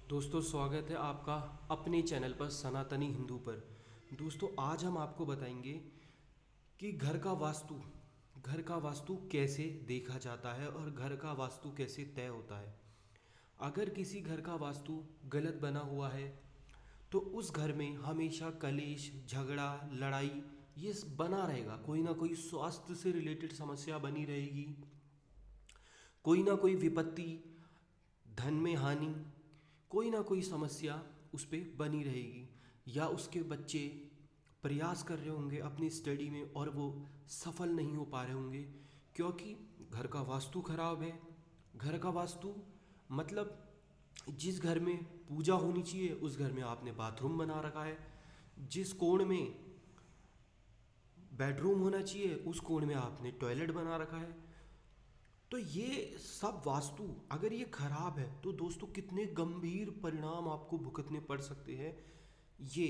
दोस्तों स्वागत है आपका अपने चैनल पर सनातनी हिंदू पर। दोस्तों आज हम आपको बताएंगे कि घर का वास्तु कैसे देखा जाता है और घर का वास्तु कैसे तय होता है। अगर किसी घर का वास्तु गलत बना हुआ है तो उस घर में हमेशा कलेश, झगड़ा, लड़ाई ये बना रहेगा। कोई ना कोई स्वास्थ्य से रिलेटेड समस्या बनी रहेगी, कोई ना कोई विपत्ति, धन में हानि, कोई ना कोई समस्या उस पर बनी रहेगी। या उसके बच्चे प्रयास कर रहे होंगे अपनी स्टडी में और वो सफल नहीं हो पा रहे होंगे क्योंकि घर का वास्तु खराब है। घर का वास्तु मतलब जिस घर में पूजा होनी चाहिए उस घर में आपने बाथरूम बना रखा है, जिस कोण में बेडरूम होना चाहिए उस कोण में आपने टॉयलेट बना रखा है। तो ये सब वास्तु अगर ये खराब है तो दोस्तों कितने गंभीर परिणाम आपको भुगतने पड़ सकते हैं। ये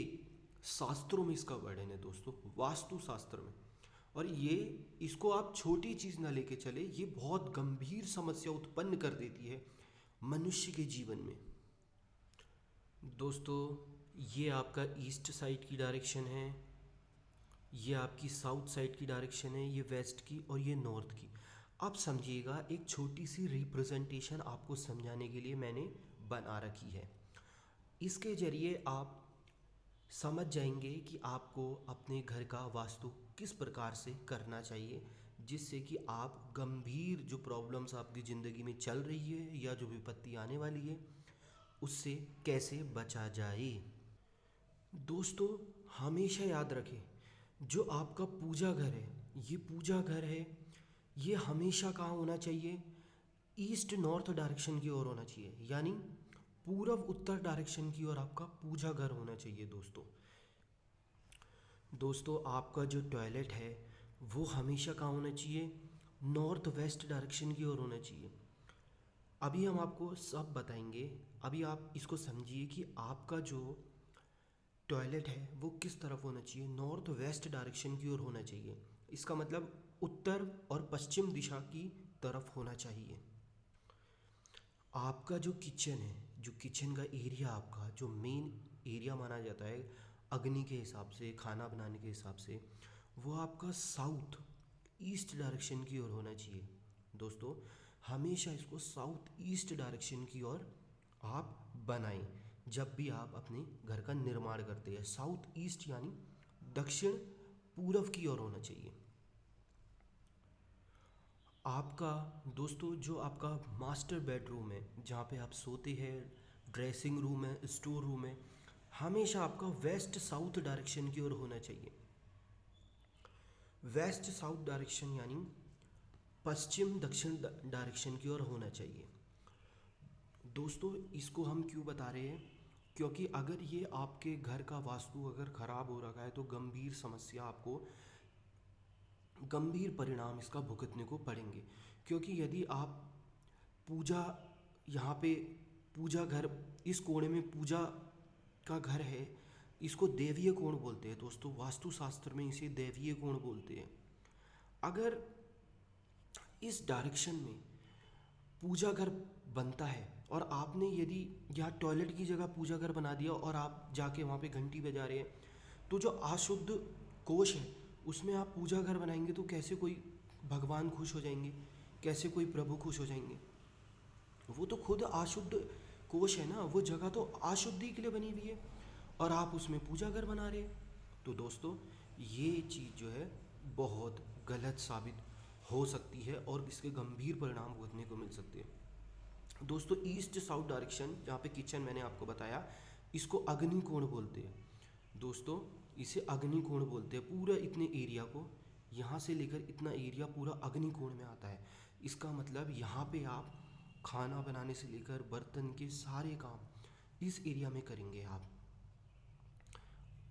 शास्त्रों में इसका वर्णन है दोस्तों, वास्तु शास्त्र में। और ये इसको आप छोटी चीज़ ना लेके चले, ये बहुत गंभीर समस्या उत्पन्न कर देती है मनुष्य के जीवन में। दोस्तों ये आपका ईस्ट साइड की डायरेक्शन है, ये आपकी साउथ साइड की डायरेक्शन है, ये वेस्ट की और ये नॉर्थ की। आप समझिएगा, एक छोटी सी रिप्रेजेंटेशन आपको समझाने के लिए मैंने बना रखी है। इसके ज़रिए आप समझ जाएंगे कि आपको अपने घर का वास्तु किस प्रकार से करना चाहिए, जिससे कि आप गंभीर जो प्रॉब्लम्स आपकी ज़िंदगी में चल रही है या जो विपत्ति आने वाली है उससे कैसे बचा जाए। दोस्तों हमेशा याद रखें, जो आपका पूजा घर है, ये पूजा घर है, ये हमेशा कहाँ होना चाहिए? ईस्ट नॉर्थ डायरेक्शन की ओर होना चाहिए, यानी पूर्व उत्तर डायरेक्शन की ओर आपका पूजा घर होना चाहिए। दोस्तों आपका जो टॉयलेट है वो हमेशा कहाँ होना चाहिए? नॉर्थ वेस्ट डायरेक्शन की ओर होना चाहिए। अभी हम आपको सब बताएंगे, अभी आप इसको समझिए कि आपका जो टॉयलेट है वो किस तरफ होना चाहिए। नॉर्थ वेस्ट डायरेक्शन की ओर होना चाहिए, इसका मतलब उत्तर और पश्चिम दिशा की तरफ होना चाहिए। आपका जो किचन है, जो किचन का एरिया, आपका जो मेन एरिया माना जाता है अग्नि के हिसाब से, खाना बनाने के हिसाब से, वो आपका साउथ ईस्ट डायरेक्शन की ओर होना चाहिए। दोस्तों हमेशा इसको साउथ ईस्ट डायरेक्शन की ओर आप बनाएं जब भी आप अपने घर का निर्माण करते हैं। साउथ ईस्ट यानी दक्षिण पूर्व की ओर होना चाहिए। आपका दोस्तों जो आपका मास्टर बेडरूम है जहाँ पे आप सोते हैं, ड्रेसिंग रूम है, स्टोर रूम है, हमेशा आपका वेस्ट साउथ डायरेक्शन की ओर होना चाहिए। वेस्ट साउथ डायरेक्शन यानी पश्चिम दक्षिण डायरेक्शन की ओर होना चाहिए। दोस्तों इसको हम क्यों बता रहे हैं? क्योंकि अगर ये आपके घर का वास्तु अगर ख़राब हो रखा है तो गंभीर समस्या आपको, गंभीर परिणाम इसका भुगतने को पड़ेंगे। क्योंकि यदि आप पूजा, यहाँ पे पूजा घर, इस कोने में पूजा का घर है, इसको देवीय कोण बोलते हैं दोस्तों, वास्तुशास्त्र में इसे देवीय कोण बोलते हैं। अगर इस डायरेक्शन में पूजा घर बनता है और आपने यदि यहाँ टॉयलेट की जगह पूजा घर बना दिया और आप जाके वहाँ पे घंटी बजा रहे हैं, तो जो अशुद्ध कोष है उसमें आप पूजा घर बनाएंगे तो कैसे कोई भगवान खुश हो जाएंगे, कैसे कोई प्रभु खुश हो जाएंगे? वो तो खुद अशुद्ध कोष है ना, वो जगह तो अशुद्धि के लिए बनी हुई है और आप उसमें पूजा घर बना रहे हैं। तो दोस्तों ये चीज़ जो है बहुत गलत साबित हो सकती है और इसके गंभीर परिणाम भुगतने को मिल सकते हैं। दोस्तों ईस्ट साउथ डायरेक्शन जहाँ पे किचन मैंने आपको बताया, इसको अग्नि कोण बोलते हैं। दोस्तों इसे अग्नि कोण बोलते हैं। पूरा इतने एरिया को, यहाँ से लेकर इतना एरिया पूरा अग्नि कोण में आता है। इसका मतलब यहाँ पे आप खाना बनाने से लेकर बर्तन के सारे काम इस एरिया में करेंगे आप।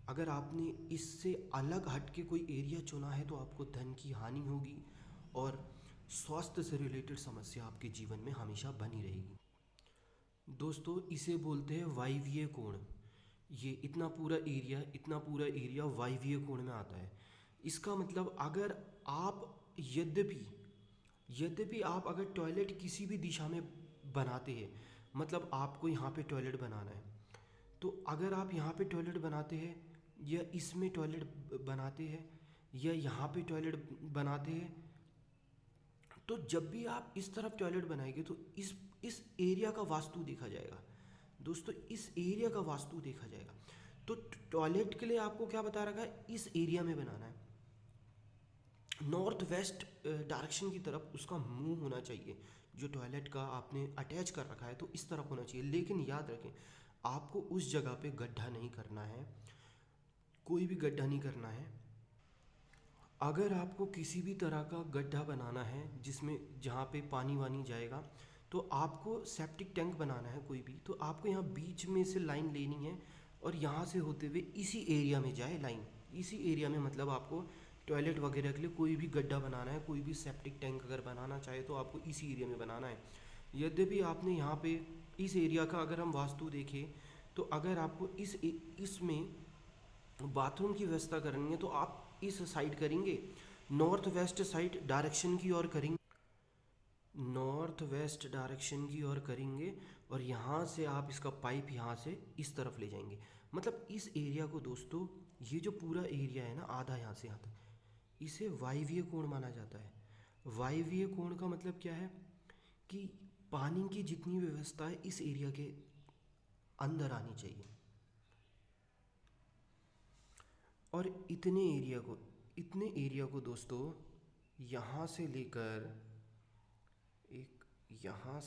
अगर आपने इससे अलग हट के कोई एरिया चुना है तो आपको धन की हानि होगी और स्वास्थ्य से रिलेटेड समस्या आपके जीवन में हमेशा बनी रहेगी। दोस्तों इसे बोलते हैं वायवीय कोण। ये इतना पूरा एरिया वायवीय कोण में आता है। इसका मतलब अगर आप यद्यपि आप अगर टॉयलेट किसी भी दिशा में बनाते हैं, मतलब आपको यहाँ पे टॉयलेट बनाना है। तो अगर आप यहाँ पे टॉयलेट बनाते हैं या इसमें टॉयलेट बनाते हैं या यहाँ पे टॉयलेट बनाते हैं, तो जब भी आप इस तरफ टॉयलेट बनाएंगे तो इस एरिया का वास्तु देखा जाएगा दोस्तों, इस एरिया का वास्तु देखा जाएगा। तो टॉयलेट के लिए आपको क्या बता रखा है, इस एरिया में बनाना है, नॉर्थ वेस्ट डायरेक्शन की तरफ उसका मुंह होना चाहिए। जो टॉयलेट का आपने अटैच कर रखा है तो इस तरफ होना चाहिए। लेकिन याद रखें, आपको उस जगह पे गड्ढा नहीं करना है, कोई भी गड्ढा नहीं करना है। अगर आपको किसी भी तरह का गड्ढा बनाना है जिसमें जहाँ पे पानी वानी जाएगा, तो आपको सेप्टिक टैंक बनाना है कोई भी, तो आपको यहाँ बीच में से लाइन लेनी है और यहाँ से होते हुए इसी एरिया में जाए लाइन। इसी एरिया में मतलब आपको टॉयलेट वगैरह के लिए कोई भी गड्ढा बनाना है, कोई भी सेप्टिक टैंक अगर बनाना चाहे तो आपको इसी एरिया में बनाना है। यद्यपि आपने यहाँ पे इस एरिया का अगर हम वास्तु देखें, तो अगर आपको इसमें बाथरूम की व्यवस्था करनी है तो आप इस साइड करेंगे, नॉर्थ वेस्ट साइड डायरेक्शन की ओर करेंगे, नॉर्थ वेस्ट डायरेक्शन की ओर करेंगे और यहाँ से आप इसका पाइप यहाँ से इस तरफ ले जाएंगे। मतलब इस एरिया को दोस्तों, ये जो पूरा एरिया है ना, आधा यहाँ से यहाँ तक, इसे वायवीय कोण माना जाता है। वायवीय कोण का मतलब क्या है कि पानी की जितनी व्यवस्था है इस एरिया के अंदर आनी चाहिए। और इतने एरिया को दोस्तों, यहाँ से लेकर एक यहाँ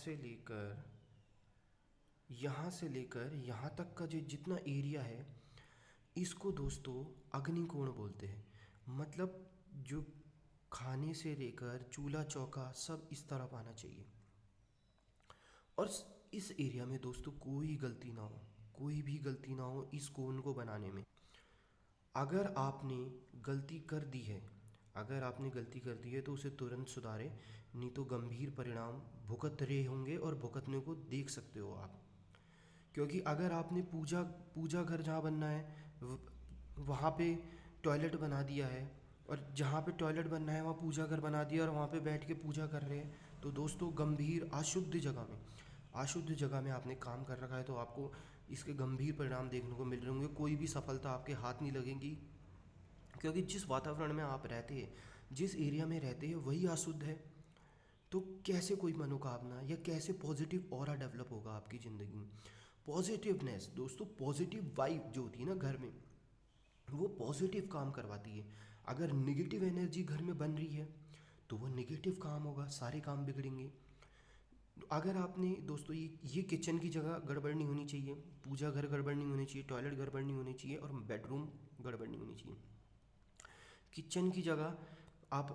से लेकर यहाँ तक का जो जितना एरिया है, इसको दोस्तों अग्निकोण बोलते हैं। मतलब जो खाने से लेकर चूल्हा चौका सब इस तरफ आना चाहिए। और इस एरिया में दोस्तों कोई गलती ना हो, कोई भी गलती ना हो इस कोण को बनाने में। अगर आपने गलती कर दी है, तो उसे तुरंत सुधारें, नहीं तो गंभीर परिणाम भुगत रहे होंगे और भुगतने को देख सकते हो आप। क्योंकि अगर आपने पूजा घर जहाँ बनना है वहाँ पे टॉयलेट बना दिया है, और जहाँ पे टॉयलेट बनना है वहाँ पूजा घर बना दिया और वहाँ पे बैठ के पूजा कर रहे हैं, तो दोस्तों गंभीर अशुद्ध जगह में आपने काम कर रखा है, तो आपको इसके गंभीर परिणाम देखने को मिल रहे होंगे। कोई भी सफलता आपके हाथ नहीं लगेगी, क्योंकि जिस वातावरण में आप रहते हैं, जिस एरिया में रहते हैं वही अशुद्ध है। तो कैसे कोई मनोकामना या कैसे पॉजिटिव ऑरा डेवलप होगा आपकी ज़िंदगी में। पॉजिटिवनेस दोस्तों, पॉजिटिव वाइब जो होती है ना घर में, वो पॉजिटिव काम करवाती है। अगर नेगेटिव एनर्जी घर में बन रही है तो वो नेगेटिव काम होगा, सारे काम बिगड़ेंगे। अगर आपने दोस्तों ये किचन की जगह गड़बड़ नहीं होनी चाहिए, पूजा घर गड़बड़ नहीं होनी चाहिए, टॉयलेट गड़बड़ नहीं होनी चाहिए और बेडरूम गड़बड़ नहीं होनी चाहिए। किचन की जगह आप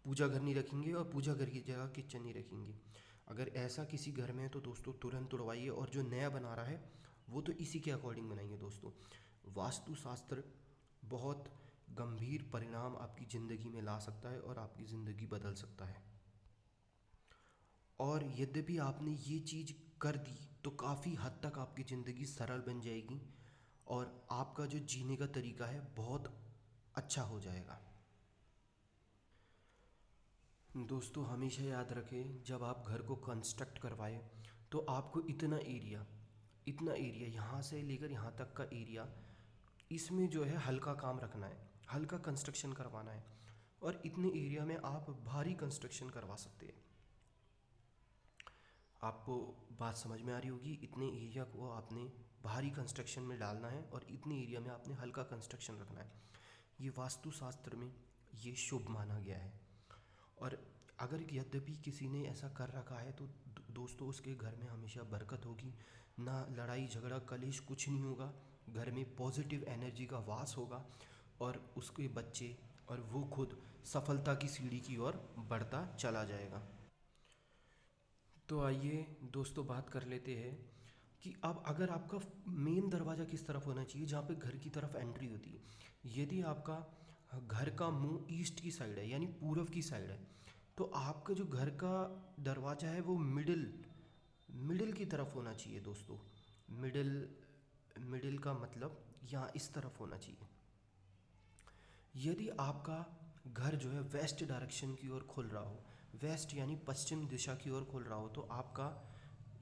पूजा घर नहीं रखेंगे और पूजा घर की जगह किचन नहीं रखेंगे। अगर ऐसा किसी घर में है तो दोस्तों तुरंत उड़वाइए, और जो नया बना रहा है वो तो इसी के अकॉर्डिंग बनाएंगे दोस्तों। वास्तुशास्त्र बहुत गंभीर परिणाम आपकी ज़िंदगी में ला सकता है और आपकी ज़िंदगी बदल सकता है। और यद्यपि आपने ये चीज़ कर दी तो काफ़ी हद तक आपकी ज़िंदगी सरल बन जाएगी और आपका जो जीने का तरीका है बहुत अच्छा हो जाएगा। दोस्तों हमेशा याद रखें, जब आप घर को कंस्ट्रक्ट करवाएं तो आपको इतना एरिया यहाँ से लेकर यहाँ तक का एरिया, इसमें जो है हल्का काम रखना है, हल्का कंस्ट्रक्शन करवाना है। और इतने एरिया में आप भारी कंस्ट्रक्शन करवा सकते हैं। आपको बात समझ में आ रही होगी, इतने एरिया को आपने भारी कंस्ट्रक्शन में डालना है और इतने एरिया में आपने हल्का कंस्ट्रक्शन रखना है। ये वास्तुशास्त्र में ये शुभ माना गया है। और अगर यद्यपि किसी ने ऐसा कर रखा है तो दोस्तों उसके घर में हमेशा बरकत होगी, ना लड़ाई झगड़ा कलेश कुछ नहीं होगा, घर में पॉजिटिव एनर्जी का वास होगा और उसके बच्चे और वो खुद सफलता की सीढ़ी की ओर बढ़ता चला जाएगा। तो आइए दोस्तों बात कर लेते हैं कि अब अगर आपका मेन दरवाज़ा किस तरफ होना चाहिए, जहाँ पे घर की तरफ एंट्री होती है। यदि आपका घर का मुंह ईस्ट की साइड है यानी पूरब की साइड है, तो आपका जो घर का दरवाज़ा है वो मिडिल की तरफ होना चाहिए दोस्तों। मिडिल का मतलब यहाँ इस तरफ होना चाहिए। यदि आपका घर जो है वेस्ट डायरेक्शन की ओर खुल रहा हो, वेस्ट यानी पश्चिम दिशा की ओर खुल रहा हो, तो आपका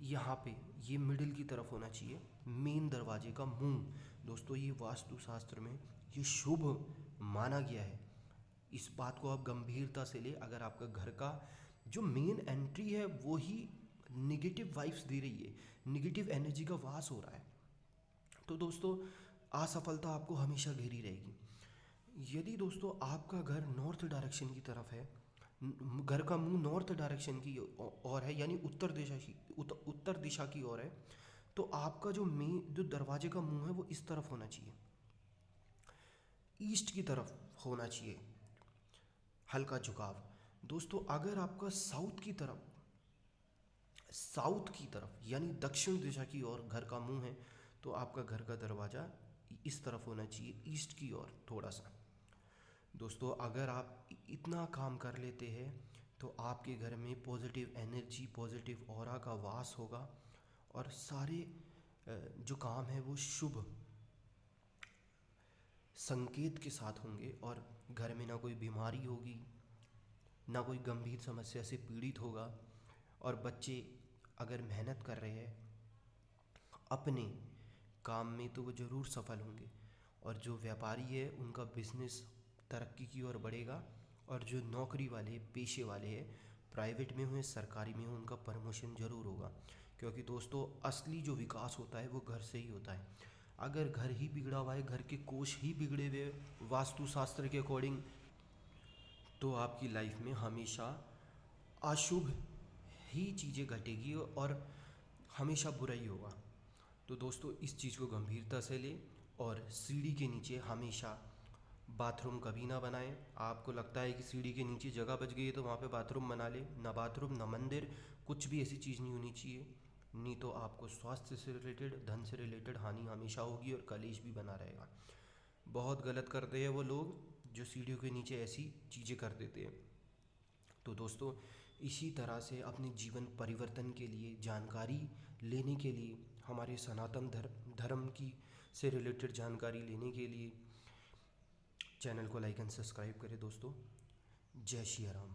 यहाँ पे ये मिडिल की तरफ होना चाहिए मेन दरवाजे का मुंह। दोस्तों ये वास्तुशास्त्र में ये शुभ माना गया है। इस बात को आप गंभीरता से ले। अगर आपका घर का जो मेन एंट्री है वो ही निगेटिव वाइब्स दे रही है, निगेटिव एनर्जी का वास हो रहा है, तो दोस्तों असफलता आपको हमेशा घेरी रहेगी। यदि दोस्तों आपका घर नॉर्थ डायरेक्शन की तरफ है, घर का मुंह नॉर्थ डायरेक्शन की ओर है, यानी उत्तर दिशा की ओर है, तो आपका जो दरवाजे का मुंह है वो इस तरफ होना चाहिए, ईस्ट की तरफ होना चाहिए, हल्का झुकाव। दोस्तों अगर आपका साउथ की तरफ यानी दक्षिण दिशा की ओर घर का मुंह है, तो आपका घर का दरवाज़ा इस तरफ होना चाहिए, ईस्ट की ओर थोड़ा सा। दोस्तों अगर आप इतना काम कर लेते हैं तो आपके घर में पॉजिटिव एनर्जी, पॉजिटिव ऑरा का वास होगा और सारे जो काम है वो शुभ संकेत के साथ होंगे, और घर में ना कोई बीमारी होगी, ना कोई गंभीर समस्या से पीड़ित होगा। और बच्चे अगर मेहनत कर रहे हैं अपने काम में तो वो ज़रूर सफल होंगे, और जो व्यापारी है उनका बिजनेस तरक्की की ओर बढ़ेगा, और जो नौकरी वाले पेशे वाले हैं, प्राइवेट में हो सरकारी में हो, उनका प्रमोशन ज़रूर होगा। क्योंकि दोस्तों असली जो विकास होता है वो घर से ही होता है। अगर घर ही बिगड़ा हुआ है, घर के कोष ही बिगड़े हुए वास्तुशास्त्र के अकॉर्डिंग, तो आपकी लाइफ में हमेशा अशुभ ही चीज़ें घटेगी और हमेशा बुरा ही होगा। तो दोस्तों इस चीज़ को गंभीरता से लें, और सीढ़ी के नीचे हमेशा बाथरूम कभी ना बनाएं। आपको लगता है कि सीढ़ी के नीचे जगह बच गई है तो वहाँ पे बाथरूम बना ले, ना बाथरूम ना मंदिर, कुछ भी ऐसी चीज़ नहीं होनी चाहिए। नहीं तो आपको स्वास्थ्य से रिलेटेड, धन से रिलेटेड हानि हमेशा होगी और कलेश भी बना रहेगा। बहुत गलत करते हैं वो लोग जो सीढ़ियों के नीचे ऐसी चीज़ें कर देते हैं। तो दोस्तों इसी तरह से अपने जीवन परिवर्तन के लिए, जानकारी लेने के लिए, हमारे सनातन धर्म की से रिलेटेड जानकारी लेने के लिए चैनल को लाइक एंड सब्सक्राइब करें दोस्तों। जय श्री राम।